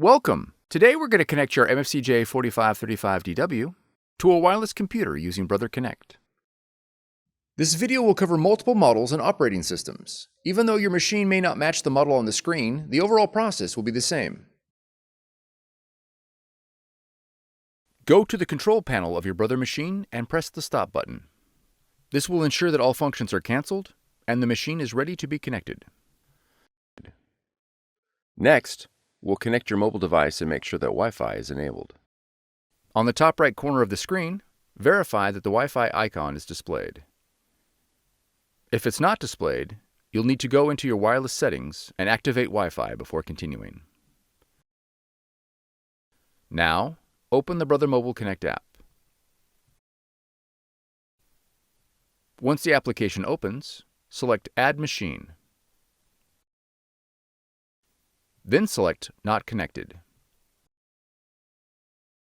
Welcome! Today we're going to connect your MFC-J4535DW to a wireless computer using Brother Connect. This video will cover multiple models and operating systems. Even though your machine may not match the model on the screen, the overall process will be the same. Go to the control panel of your Brother machine and press the stop button. This will ensure that all functions are canceled and the machine is ready to be connected. Next, we'll connect your mobile device and make sure that Wi-Fi is enabled. On the top right corner of the screen, verify that the Wi-Fi icon is displayed. If it's not displayed, you'll need to go into your wireless settings and activate Wi-Fi before continuing. Now, open the Brother Mobile Connect app. Once the application opens, select Add Machine. Then select Not Connected.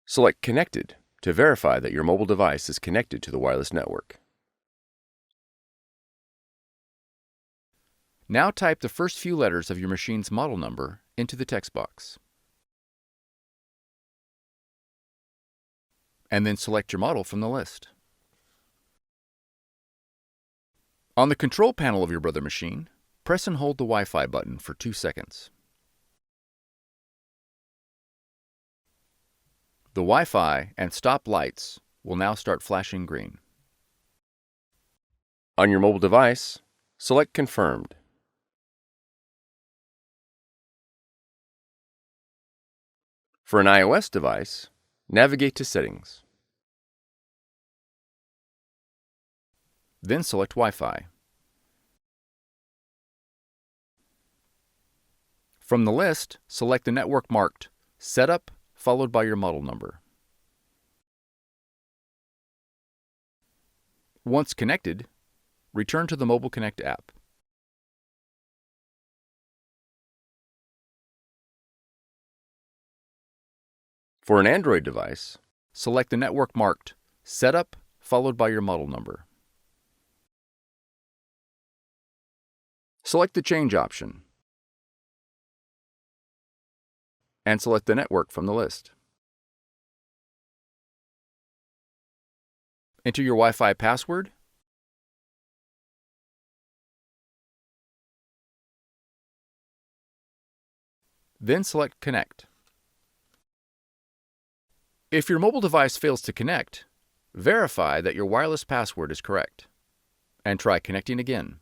Select Connected to verify that your mobile device is connected to the wireless network. Now type the first few letters of your machine's model number into the text box. And then select your model from the list. On the control panel of your Brother machine, press and hold the Wi-Fi button for 2 seconds. The Wi-Fi and stop lights will now start flashing green. On your mobile device, select Confirmed. For an iOS device, navigate to Settings. Then select Wi-Fi. From the list, select the network marked Setup followed by your model number. Once connected, return to the Mobile Connect app. For an Android device, select the network marked Setup followed by your model number. Select the Change option and select the network from the list. Enter your Wi-Fi password then select Connect. If your mobile device fails to connect, verify that your wireless password is correct and try connecting again.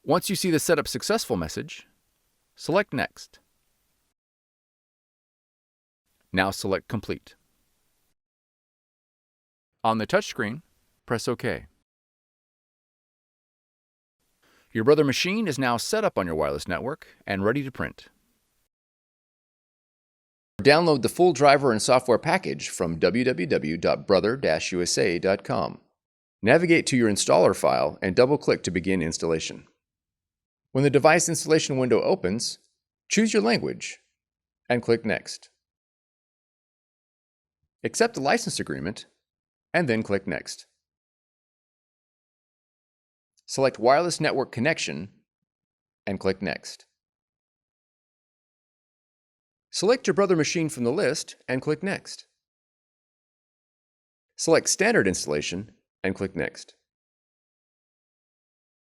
Once you see the Setup Successful message, select Next. Now select Complete. On the touchscreen, press OK. Your Brother machine is now set up on your wireless network and ready to print. Download the full driver and software package from www.brother-usa.com. Navigate to your installer file and double-click to begin installation. When the device installation window opens, choose your language and click Next. Accept the license agreement and then click Next. Select Wireless Network Connection and click Next. Select your Brother machine from the list and click Next. Select Standard Installation and click Next.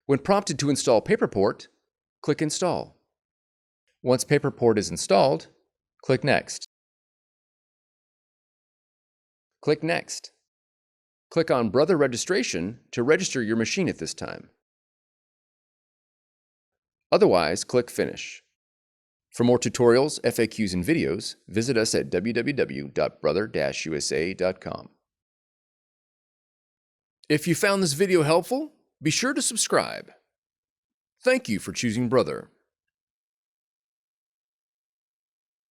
When prompted to install PaperPort, click Install. Once PaperPort is installed, click Next. Click Next. Click on Brother Registration to register your machine at this time. Otherwise, click Finish. For more tutorials, FAQs, and videos, visit us at www.brother-usa.com. If you found this video helpful, be sure to subscribe. Thank you for choosing Brother.